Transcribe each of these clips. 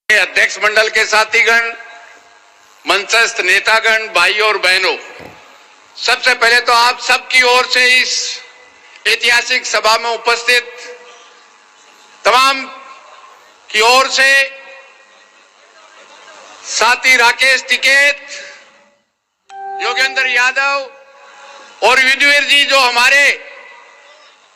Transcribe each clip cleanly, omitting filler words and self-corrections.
अध्यक्ष मंडल के साथीगण, मंचस्थ नेतागण, भाइयों और बहनों, सबसे पहले तो आप सबकी ओर से इस ऐतिहासिक सभा में उपस्थित तमाम की ओर से साथी राकेश टिकैत, योगेंद्र यादव और युद्धवीर जी जो हमारे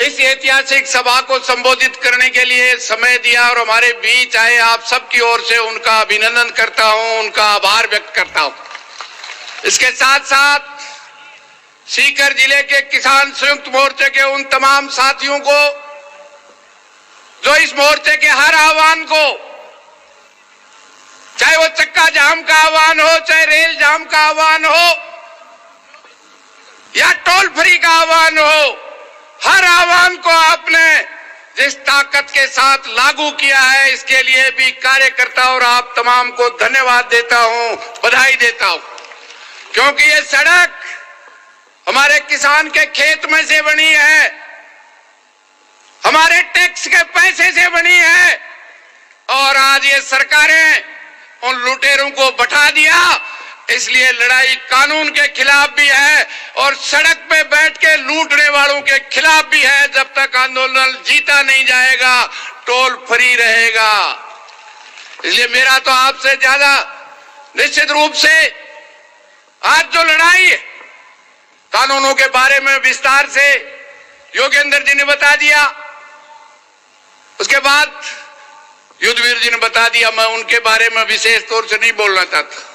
इस ऐतिहासिक सभा को संबोधित करने के लिए समय दिया और हमारे बीच आए, आप सबकी ओर से उनका अभिनंदन करता हूं, उनका आभार व्यक्त करता हूं। इसके साथ साथ सीकर जिले के किसान संयुक्त मोर्चे के उन तमाम साथियों को जो इस मोर्चे के हर आह्वान को, चाहे वो चक्का जाम का आह्वान हो, चाहे रेल जाम का आह्वान हो या टोल फ्री का आह्वान हो, हर आह्वान को आपने जिस ताकत के साथ लागू किया है, इसके लिए भी कार्यकर्ता और आप तमाम को धन्यवाद देता हूं, बधाई देता हूं। क्योंकि ये सड़क हमारे किसान के खेत में से बनी है, हमारे टैक्स के पैसे से बनी है, और आज ये सरकारें उन लुटेरों को बैठा दिया, इसलिए लड़ाई कानून के खिलाफ भी है और सड़क पे बैठ के लूटने वालों के खिलाफ भी है। जब तक आंदोलन जीता नहीं जाएगा, टोल फ्री रहेगा। इसलिए मेरा तो आपसे ज्यादा निश्चित रूप से आज जो लड़ाई है, कानूनों के बारे में विस्तार से योगेंद्र जी ने बता दिया, उसके बाद युद्धवीर जी ने बता दिया, मैं उनके बारे में विशेष तौर से नहीं बोलना चाहता।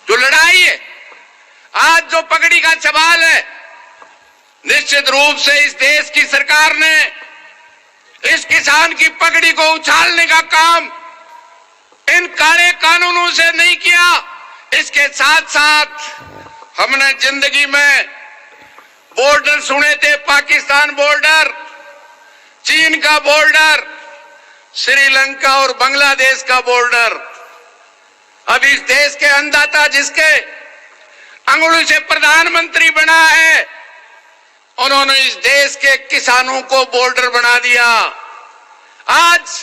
जो लड़ाई है, आज जो पगड़ी का सवाल है, निश्चित रूप से इस देश की सरकार ने इस किसान की पगड़ी को उछालने का काम इन काले कानूनों से नहीं किया। इसके साथ साथ हमने जिंदगी में बॉर्डर सुने थे, पाकिस्तान बॉर्डर, चीन का बॉर्डर, श्रीलंका और बांग्लादेश का बॉर्डर। अब इस देश के अन्नदाता जिसके अंगुली से प्रधानमंत्री बना है, उन्होंने इस देश के किसानों को बॉर्डर बना दिया। आज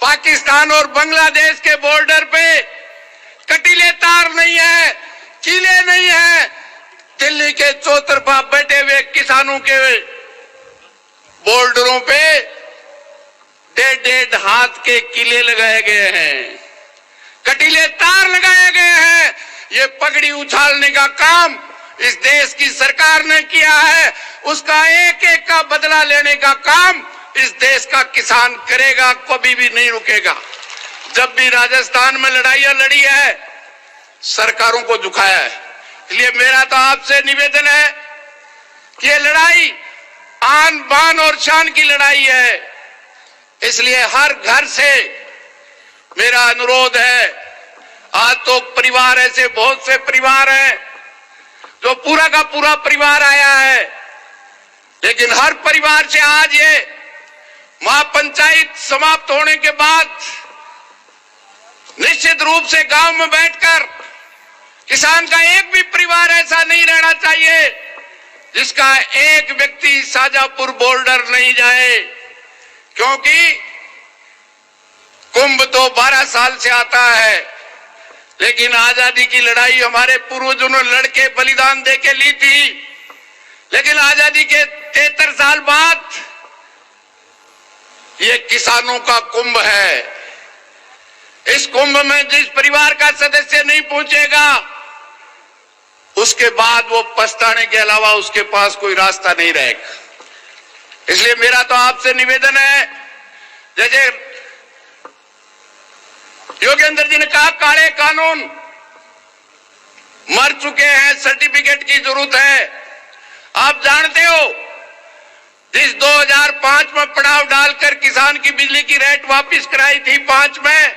पाकिस्तान और बांग्लादेश के बॉर्डर पे कटीले तार नहीं है, किले नहीं है, दिल्ली के चौतरफा बैठे हुए किसानों के बॉर्डरों पे 1.5 हाथ के किले लगाए गए हैं, कटीले तार लगाए गए हैं। ये पगड़ी उछालने का काम इस देश की सरकार ने किया है, उसका एक एक का बदला लेने का काम इस देश का किसान करेगा, कभी भी नहीं रुकेगा। जब भी राजस्थान में लड़ाइयां लड़ी है, सरकारों को झुकाया है। इसलिए मेरा तो आपसे निवेदन है कि ये लड़ाई आन बान और शान की लड़ाई है। इसलिए हर घर से मेरा अनुरोध है, आज तो परिवार ऐसे बहुत से परिवार हैं जो पूरा का पूरा परिवार आया है, लेकिन हर परिवार से आज ये महापंचायत समाप्त होने के बाद निश्चित रूप से गांव में बैठकर किसान का एक भी परिवार ऐसा नहीं रहना चाहिए जिसका एक व्यक्ति शाजापुर बॉर्डर नहीं जाए। क्योंकि कुंभ तो 12 साल से आता है, लेकिन आजादी की लड़ाई हमारे पूर्वजों ने लड़के बलिदान देके ली थी, लेकिन आजादी के 73 साल बाद ये किसानों का कुंभ है। इस कुंभ में जिस परिवार का सदस्य नहीं पहुंचेगा, उसके बाद वो पछताने के अलावा उसके पास कोई रास्ता नहीं रहेगा। इसलिए मेरा तो आपसे निवेदन है, जैसे योगेंद्र जी ने कहा, काले कानून मर चुके हैं, सर्टिफिकेट की जरूरत है। आप जानते हो, जिस 2005 में पड़ाव डालकर किसान की बिजली की रेट वापस कराई थी 5 में,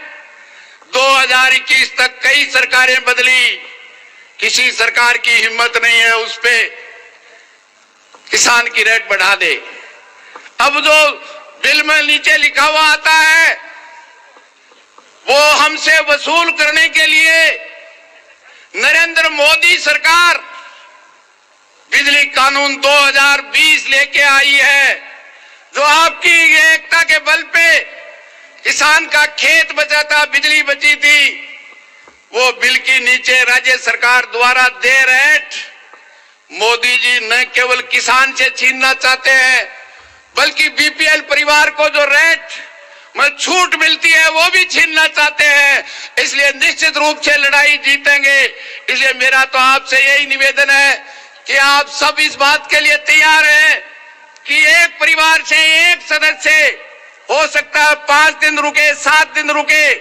2021 तक कई सरकारें बदली, किसी सरकार की हिम्मत नहीं है उस पे किसान की रेट बढ़ा दे। अब जो बिल में नीचे लिखा हुआ आता है, वो हमसे वसूल करने के लिए नरेंद्र मोदी सरकार बिजली कानून 2020 लेके आई है, जो आपकी एकता के बल पे किसान का खेत बचा था, बिजली बची थी, वो बिल के नीचे राज्य सरकार द्वारा दे रेट मोदी जी न केवल किसान से छीनना चाहते हैं, बल्कि बीपीएल परिवार को जो रेट में छूट मिलती है वो भी छीनना चाहते हैं। इसलिए निश्चित रूप से लड़ाई जीतेंगे। इसलिए मेरा तो आपसे यही निवेदन है कि आप सब इस बात के लिए तैयार हैं कि एक परिवार से एक सदस्य हो सकता है 5 दिन रुके, 7 दिन रुके,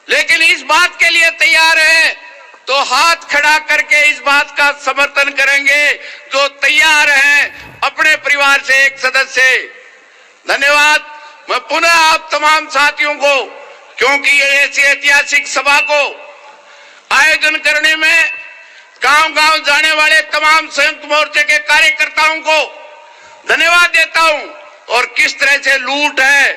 लेकिन इस बात के लिए तैयार है तो हाथ खड़ा करके इस बात का समर्थन करेंगे जो तैयार हैं अपने परिवार से एक सदस्य। धन्यवाद। मैं पुनः आप तमाम साथियों को, क्योंकि ये ऐसी ऐतिहासिक सभा को आयोजन करने में गांव-गांव जाने वाले तमाम संयुक्त मोर्चे के कार्यकर्ताओं को धन्यवाद देता हूं। और किस तरह से लूट है,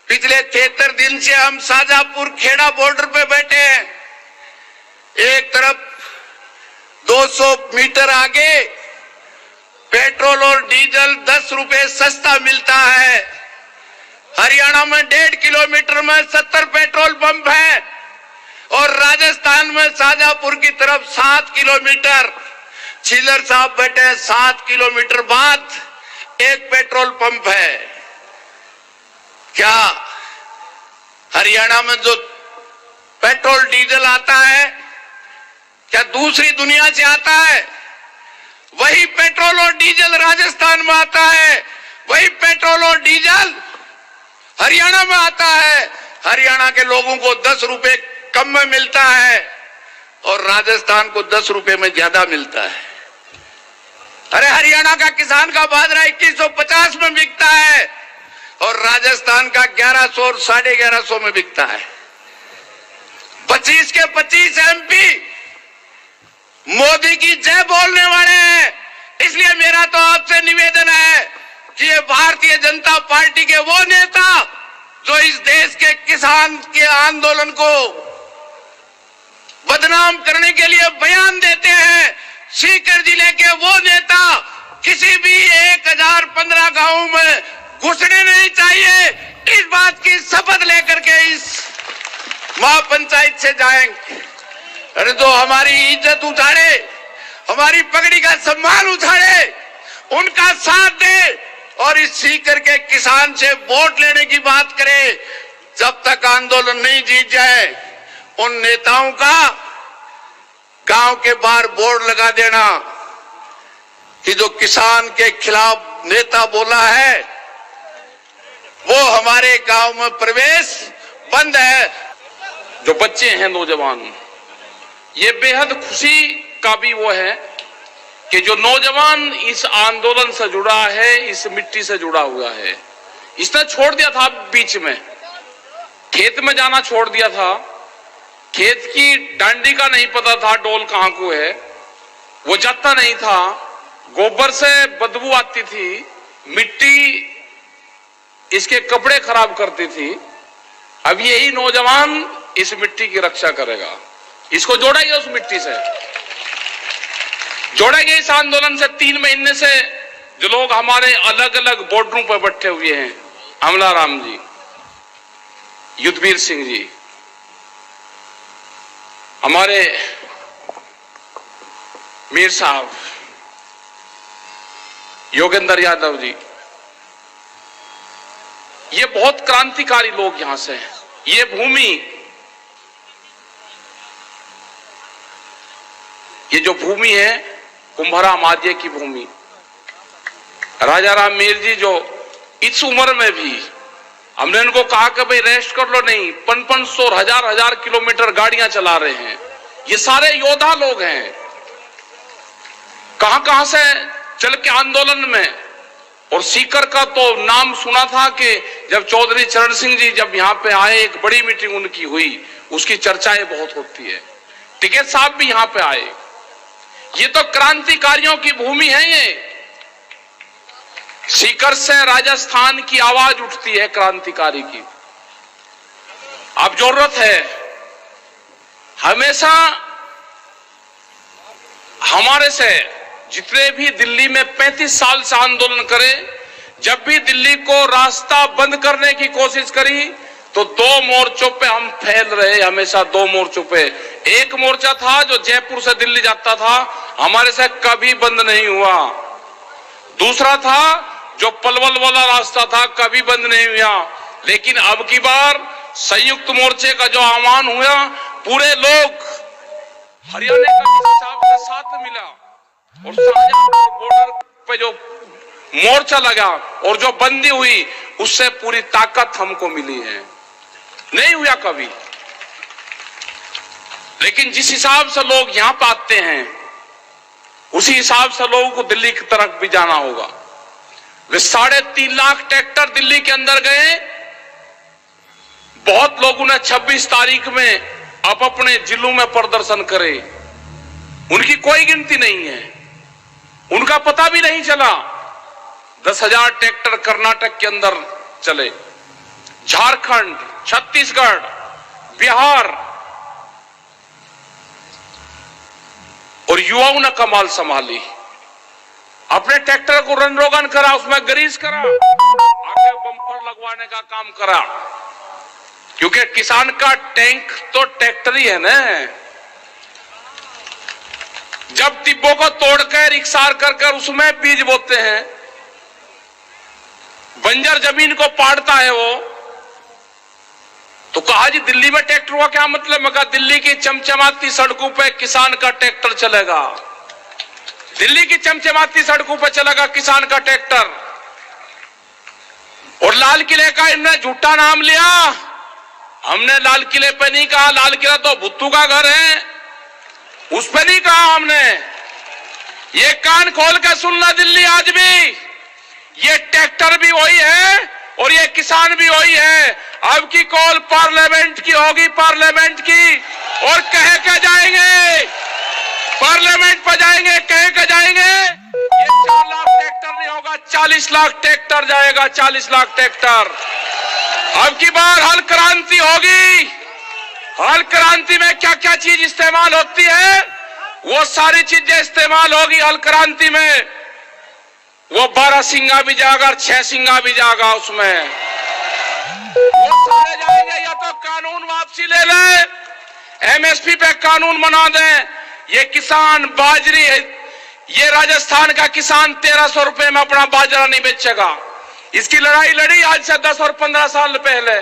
पिछले 73 दिन से हम शाजापुर खेड़ा बॉर्डर पे बैठे हैं। एक तरफ 200 मीटर आगे पेट्रोल और डीजल 10 रुपए सस्ता मिलता है। हरियाणा में 1.5 किलोमीटर में 70 पेट्रोल पंप है और राजस्थान में शाजापुर की तरफ 7 किलोमीटर, छिलर साहब बैठे हैं, 7 किलोमीटर बाद एक पेट्रोल पंप है। क्या हरियाणा में जो पेट्रोल डीजल आता है क्या दूसरी दुनिया से आता है? वही पेट्रोल और डीजल राजस्थान में आता है, वही पेट्रोल और डीजल हरियाणा में आता है। हरियाणा के लोगों को 10 रुपए कम में मिलता है और राजस्थान को 10 रुपए में ज्यादा मिलता है। अरे हरियाणा का किसान का बाजरा 2150 में बिकता है और राजस्थान का 1100 और 1150 में बिकता है। 25 के 25 एमपी मोदी की जय बोलने वाले हैं। इसलिए मेरा तो आपसे निवेदन है कि ये भारतीय जनता पार्टी के वो नेता जो इस देश के किसान के आंदोलन को बदनाम करने के लिए बयान देते हैं, सीकर जिले के वो नेता किसी भी 1015 गांवों में घुसने नहीं चाहिए। इस बात की शपथ लेकर के इस महापंचायत से जाएंगे। अरे जो हमारी इज्जत उठाड़े, हमारी पगड़ी का सम्मान उठाड़े, उनका साथ दे और इस सीकर के किसान से वोट लेने की बात करे। जब तक आंदोलन नहीं जीत जाए उन नेताओं का गांव के बाहर बोर्ड लगा देना कि जो किसान के खिलाफ नेता बोला है वो हमारे गांव में प्रवेश बंद है। जो बच्चे हैं, नौजवान, ये बेहद खुशी का भी वो है कि जो नौजवान इस आंदोलन से जुड़ा है, इस मिट्टी से जुड़ा हुआ है। इसने छोड़ दिया था बीच में, खेत में जाना छोड़ दिया था, खेत की डांडी का नहीं पता था डोल कहां को है, वो जाता नहीं था, गोबर से बदबू आती थी, मिट्टी इसके कपड़े खराब करती थी। अब यही नौजवान इस मिट्टी की रक्षा करेगा, इसको जोड़ेंगे उस मिट्टी से, जोड़ेंगे इस आंदोलन से। 3 महीने से जो लोग हमारे अलग अलग बॉर्डरों पर बैठे हुए हैं, अमलाराम जी, युद्धवीर सिंह जी, हमारे मीर साहब, योगेंद्र यादव जी, ये बहुत क्रांतिकारी लोग यहां से हैं। ये भूमि, ये जो भूमि है कुंभरा माध्य की भूमि, राजा राम मीर जी जो इस उम्र में भी हमने इनको कहा कि भाई रेस्ट कर लो, नहीं, 500 और 1000 किलोमीटर गाड़ियां चला रहे हैं। ये सारे योद्धा लोग हैं, कहां कहां से चल के आंदोलन में। और सीकर का तो नाम सुना था कि जब चौधरी चरण सिंह जी जब यहां पे आए, एक बड़ी मीटिंग उनकी हुई, उसकी चर्चाएं बहुत होती है। टिकैत साहब भी यहां पे आए। ये तो क्रांतिकारियों की भूमि है। ये सीकर से राजस्थान की आवाज उठती है क्रांतिकारी की। अब जरूरत है हमेशा हमारे से जितने भी दिल्ली में 35 साल से आंदोलन करे, जब भी दिल्ली को रास्ता बंद करने की कोशिश करी तो दो मोर्चों पे हम फैल रहे, हमेशा दो मोर्चों पे। एक मोर्चा था जो जयपुर से दिल्ली जाता था, हमारे से कभी बंद नहीं हुआ। दूसरा था जो पलवल वाला रास्ता था, कभी बंद नहीं हुआ। लेकिन अब की बार संयुक्त मोर्चे का जो आह्वान हुआ, पूरे लोग हरियाणा का किसी साहब के साथ मिला और शाहजहांपुर बॉर्डर पे जो मोर्चा लगा और जो बंदी हुई, उससे पूरी ताकत हमको मिली है। नहीं हुआ कभी। लेकिन जिस हिसाब से लोग यहां पर आते हैं, उसी हिसाब से लोगों को दिल्ली की तरफ भी जाना होगा। वे 3.5 लाख ट्रैक्टर दिल्ली के अंदर गए। बहुत लोगों ने 26 तारीख में अब अपने जिलों में प्रदर्शन करे, उनकी कोई गिनती नहीं है, उनका पता भी नहीं चला। 10,000 ट्रैक्टर कर्नाटक के अंदर चले, झारखंड, छत्तीसगढ़, बिहार, और युवाओं ने कमाल संभाली। अपने ट्रैक्टर को रन रोगन करा, उसमें ग्रीस करा, आगे बम्पर लगवाने का काम करा, क्योंकि किसान का टैंक तो ट्रैक्टर ही है ना। जब टिब्बों को तोड़कर इकसार कर उसमें बीज बोते हैं, बंजर जमीन को पाड़ता है वो, तो कहा जी दिल्ली में ट्रैक्टर हुआ क्या मतलब? मैं कहा दिल्ली की चमचमाती सड़कों पे किसान का ट्रैक्टर चलेगा, दिल्ली की चमचमाती सड़कों पे चलेगा किसान का ट्रैक्टर। और लाल किले का इन्होंने झूठा नाम लिया। हमने लाल किले पे नहीं कहा, लाल किला तो भुट्टू का घर है, उस पे नहीं कहा हमने। ये कान खोल के सुनना दिल्ली, आज भी ये ट्रैक्टर भी वही है और ये किसान भी वही है। अब की कॉल पार्लियामेंट की होगी, पार्लियामेंट की, और कह के जाएंगे, पार्लियामेंट पर जाएंगे, कह के जाएंगे। ये 4 लाख ट्रैक्टर नहीं होगा, 40 लाख ट्रैक्टर जाएगा, 40 लाख ट्रैक्टर। अब की बार हल क्रांति होगी। हल क्रांति में क्या क्या चीज इस्तेमाल होती है, वो सारी चीजें इस्तेमाल होगी हल क्रांति में। वो 12 सिंगा भी जाएगा और 6 सिंगा भी जाएगा उसमें, वो सारे जाएंगे। या तो कानून वापसी ले ले, एमएसपी पे कानून बना दें। ये किसान बाजरी, ये राजस्थान का किसान 1300 रुपए में अपना बाजरा नहीं बेचेगा। इसकी लड़ाई लड़ी आज से 10 और 15 साल पहले।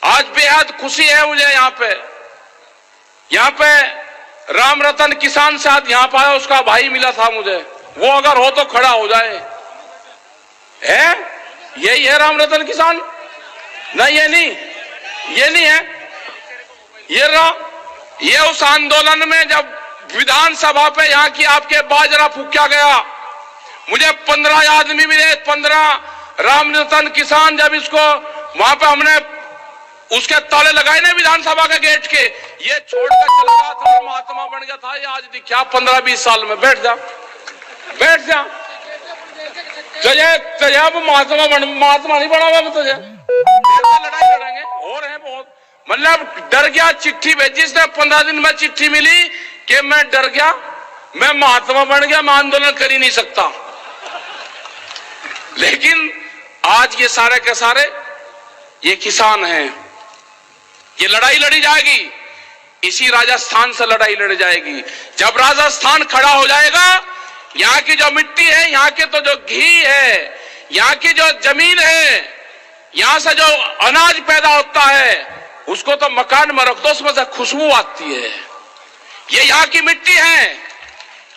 आज बेहद खुशी है मुझे यहाँ पे राम रतन किसान साथ यहाँ पे आया, उसका भाई मिला था मुझे, वो अगर हो तो खड़ा हो जाए। है यही है राम रतन किसान? नहीं, ये नहीं है। ये उस आंदोलन में जब विधानसभा पे यहाँ की आपके बाजरा फूका गया, मुझे 15 आदमी मिले, 15 राम रतन किसान। जब इसको वहां पे हमने उसके ताले लगाए ना विधानसभा के गेट के, ये छोड़कर चला गया था, महात्मा बन गया था। ये आज दिखा 15-20 साल में। बैठ जा तुझे अब महात्मा नहीं बना हुआ तुझे। लड़ाई लड़ेंगे और है बहुत, मतलब डर गया। चिट्ठी भेजी इसने, 15 दिन में चिट्ठी मिली कि मैं डर गया, मैं महात्मा बन गया, मैं आंदोलन कर ही नहीं सकता। लेकिन आज ये सारे के सारे ये किसान हैं। ये लड़ाई लड़ी जाएगी, इसी राजस्थान से लड़ाई लड़ी जाएगी। जब राजस्थान खड़ा हो जाएगा, यहाँ की जो मिट्टी है, यहाँ के तो जो घी है, यहाँ की जो जमीन है, यहाँ से जो अनाज पैदा होता है, उसको तो मकान में रख दो, उसमें से खुशबू आती है। ये यहाँ की मिट्टी है,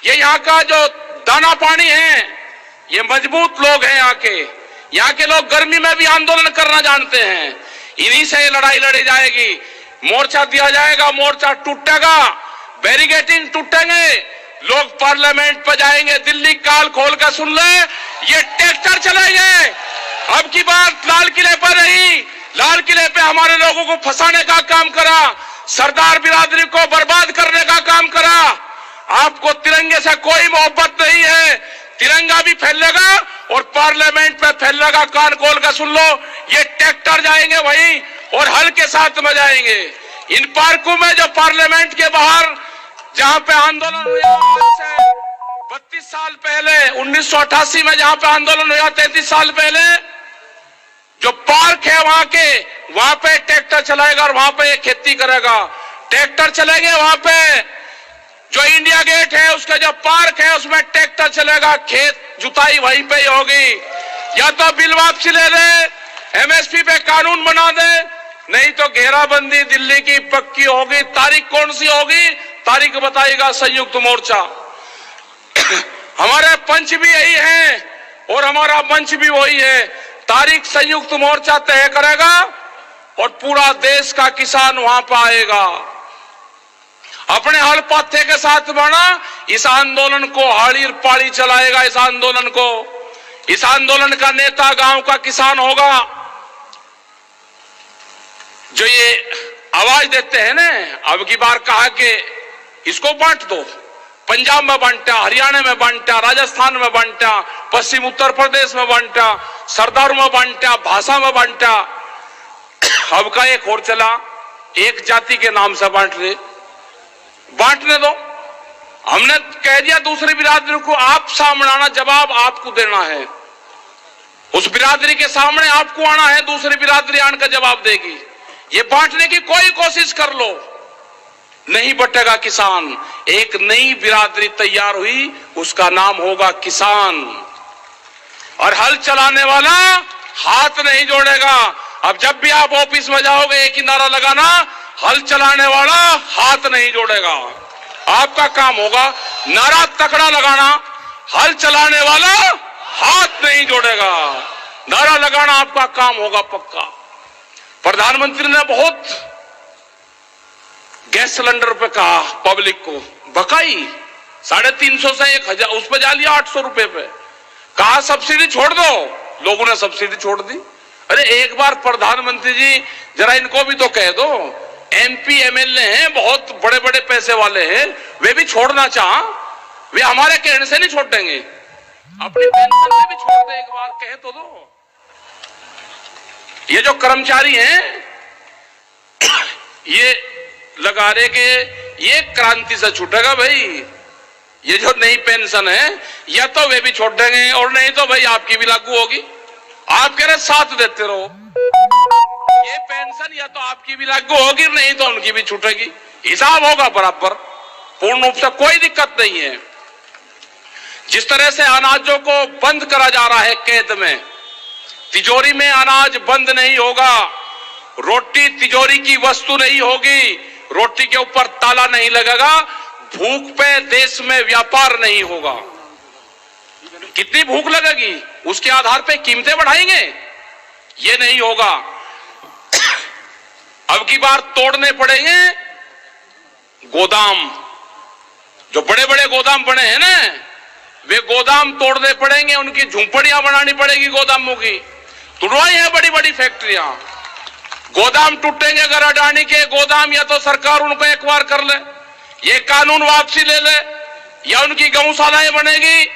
ये यहाँ का जो दाना पानी है, ये मजबूत लोग हैं यहाँ के लोग गर्मी में भी आंदोलन करना जानते हैं। इन्हीं से ये लड़ाई लड़ी जाएगी। मोर्चा दिया जाएगा, मोर्चा टूटेगा, बैरिकेडिंग टूटेंगे, लोग पार्लियामेंट पर जाएंगे। दिल्ली काल खोल कर सुन ले, ये ट्रैक्टर चलेंगे। अब की बात लाल किले पर रही, लाल किले पे हमारे लोगों को फंसाने का काम करा, सरदार बिरादरी को बर्बाद करने का काम करा। आपको तिरंगे से कोई मोहब्बत नहीं है, तिरंगा भी फैलेगा और पार्लियामेंट पे फैलेगा। कान खोल कर सुन लो, ये ट्रैक्टर जाएंगे वहीं और हल के साथ में जाएंगे। इन पार्कों में जो पार्लियामेंट के बाहर जहां पे आंदोलन हुआ, 32 साल पहले 1988 में जहां पे आंदोलन हुआ, 33 साल पहले, जो पार्क है वहां पे ट्रैक्टर चलाएगा और वहां पे खेती करेगा। ट्रैक्टर चलेंगे वहां पे। जो इंडिया गेट है उसका जो पार्क है उसमें ट्रैक्टर चलेगा, खेत जुताई वहीं पे ही होगी। या तो बिल वापसी ले ले, एमएसपी पे कानून बना दे, नहीं तो घेराबंदी दिल्ली की पक्की होगी। तारीख कौन सी होगी? तारीख बताएगा संयुक्त मोर्चा। हमारे पंच भी यही है और हमारा मंच भी वही है। तारीख संयुक्त मोर्चा तय करेगा और पूरा देश का किसान वहां पर आएगा। अपने हल पाथे के साथ बढ़ा, इस आंदोलन को हाड़ी पाड़ी चलाएगा। इस आंदोलन का नेता गांव का किसान होगा। जो ये आवाज देते हैं ना, अब की बार कहा कि इसको बांट दो, पंजाब में बांटा, हरियाणा में बांटा, राजस्थान में बांटा, पश्चिम उत्तर प्रदेश में बांटा, सरदार में बांटा, भाषा में बांटा। अब का एक और चला, एक जाति के नाम से बांटने दो। हमने कह दिया दूसरी बिरादरी को, आप सामने आना, जवाब आपको देना है। उस बिरादरी के सामने आपको आना है, दूसरी बिरादरी आने का जवाब देगी। ये बांटने की कोई कोशिश कर लो, नहीं बटेगा किसान। एक नई बिरादरी तैयार हुई, उसका नाम होगा किसान। और हल चलाने वाला हाथ नहीं जोड़ेगा। अब जब भी आप ऑफिस में जाओगे एक ही नारा लगाना, हल चलाने वाला हाथ नहीं जोड़ेगा। आपका काम होगा नारा तकड़ा लगाना, हल चलाने वाला हाथ नहीं जोड़ेगा। नारा लगाना आपका काम होगा पक्का। प्रधानमंत्री ने बहुत गैस सिलेंडर पे कहा, पब्लिक को बकाई 350 से 1000, उस पर जा लिया 800 रुपए पे। कहा सब्सिडी छोड़ दो, लोगों ने सब्सिडी छोड़ दी। अरे एक बार प्रधानमंत्री जी जरा इनको भी तो कह दो, एमपी एमएलए हैं, बहुत बड़े बड़े पैसे वाले हैं, वे भी छोड़ना चाह, वे हमारे कहने से नहीं छोड़ देंगे, अपनी पेंशन से भी छोड़ दे, एक बार कह तो दो। ये जो कर्मचारी हैं ये लगा रहे कि ये क्रांति से छूटेगा भाई, ये जो नई पेंशन है या तो वे भी छोड़ देंगे और नहीं तो भाई आपकी भी लागू होगी। आप कह रहे साथ देते रहो, ये पेंशन या तो आपकी भी लागू होगी नहीं तो उनकी भी छूटेगी, हिसाब होगा बराबर, पूर्ण रूप से कोई दिक्कत नहीं है। जिस तरह से अनाजों को बंद करा जा रहा है कैद में, तिजोरी में अनाज बंद नहीं होगा, रोटी तिजोरी की वस्तु नहीं होगी, रोटी के ऊपर ताला नहीं लगेगा, भूख पे देश में व्यापार नहीं होगा। कितनी भूख लगेगी उसके आधार पे कीमतें बढ़ाएंगे, ये नहीं होगा। अब की बार तोड़ने पड़ेंगे गोदाम, जो बड़े बड़े गोदाम बने हैं ना, वे गोदाम तोड़ने पड़ेंगे, उनकी झुंपड़ियां बनानी पड़ेगी गोदामों की। तुड़वाई है बड़ी बड़ी फैक्ट्रियां, गोदाम टूटेंगे अगर अडानी के गोदाम, या तो सरकार उनको एक बार कर ले, ये कानून वापसी ले ले, या उनकी गौशालाएं बनेगी,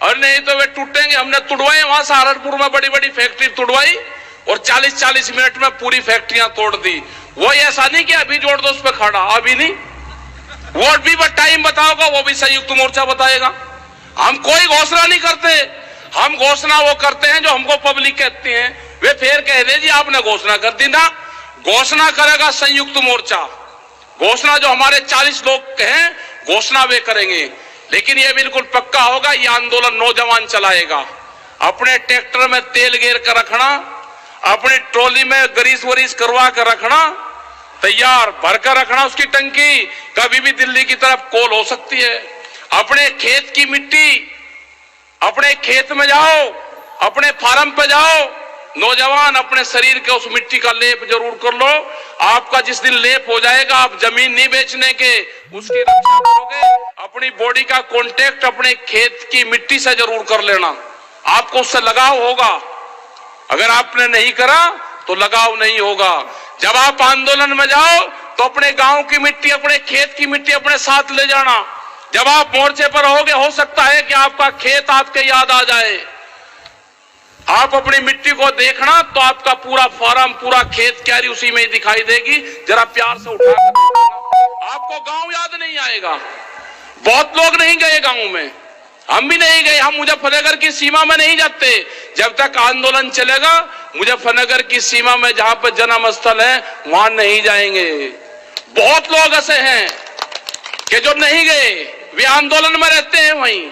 और नहीं तो वे टूटेंगे। हमने तुड़वाई, वहां सहारनपुर में बड़ी बड़ी फैक्ट्री तुड़वाई और 40-40 मिनट में पूरी फैक्ट्रियां तोड़ दी। वो ऐसा नहीं कि अभी जोड़ दो उस पर खड़ा, अभी नहीं, वो भी टाइम बताओगा, वो भी संयुक्त मोर्चा बताएगा। हम कोई घोषणा नहीं करते, हम घोषणा वो करते हैं जो हमको पब्लिक कहते हैं। वे फिर कह दे जी आपने घोषणा कर दी ना, घोषणा करेगा संयुक्त मोर्चा। घोषणा जो हमारे 40 लोग हैं, घोषणा वे करेंगे। लेकिन ये बिल्कुल पक्का होगा, ये आंदोलन नौजवान चलाएगा। अपने ट्रैक्टर में तेल गेर कर रखना, अपनी ट्रॉली में ग्रीस वरीस करवा कर रखना, तैयार भर कर रखना उसकी टंकी, कभी भी दिल्ली की तरफ कॉल हो सकती है। अपने खेत की मिट्टी, अपने खेत में जाओ, अपने फार्म पे जाओ, नौजवान अपने शरीर के उस मिट्टी का लेप जरूर कर लो। आपका जिस दिन लेप हो जाएगा, आप जमीन नहीं बेचने के, उसकी रक्षा करोगे। अपनी बॉडी का कांटेक्ट अपने खेत की मिट्टी से जरूर कर लेना, आपको उससे लगाव होगा। अगर आपने नहीं करा तो लगाव नहीं होगा। जब आप आंदोलन में जाओ तो अपने गांव की मिट्टी, अपने खेत की मिट्टी अपने साथ ले जाना। जब आप मोर्चे पर रहोगे, हो सकता है कि आपका खेत आपके याद आ जाए। आप अपनी मिट्टी को देखना तो आपका पूरा फार्म, पूरा खेत क्यारी उसी में ही दिखाई देगी। जरा प्यार से उठा कर देखना, आपको गांव याद नहीं आएगा। बहुत लोग नहीं गए गांव में, हम भी नहीं गए, हम मुजफ्फरनगर की सीमा में नहीं जाते। जब तक आंदोलन चलेगा मुजफ्फरनगर की सीमा में जहां पर जन्म स्थल है वहां नहीं जाएंगे। बहुत लोग ऐसे हैं कि जो नहीं गए, वे आंदोलन में रहते हैं वहीं।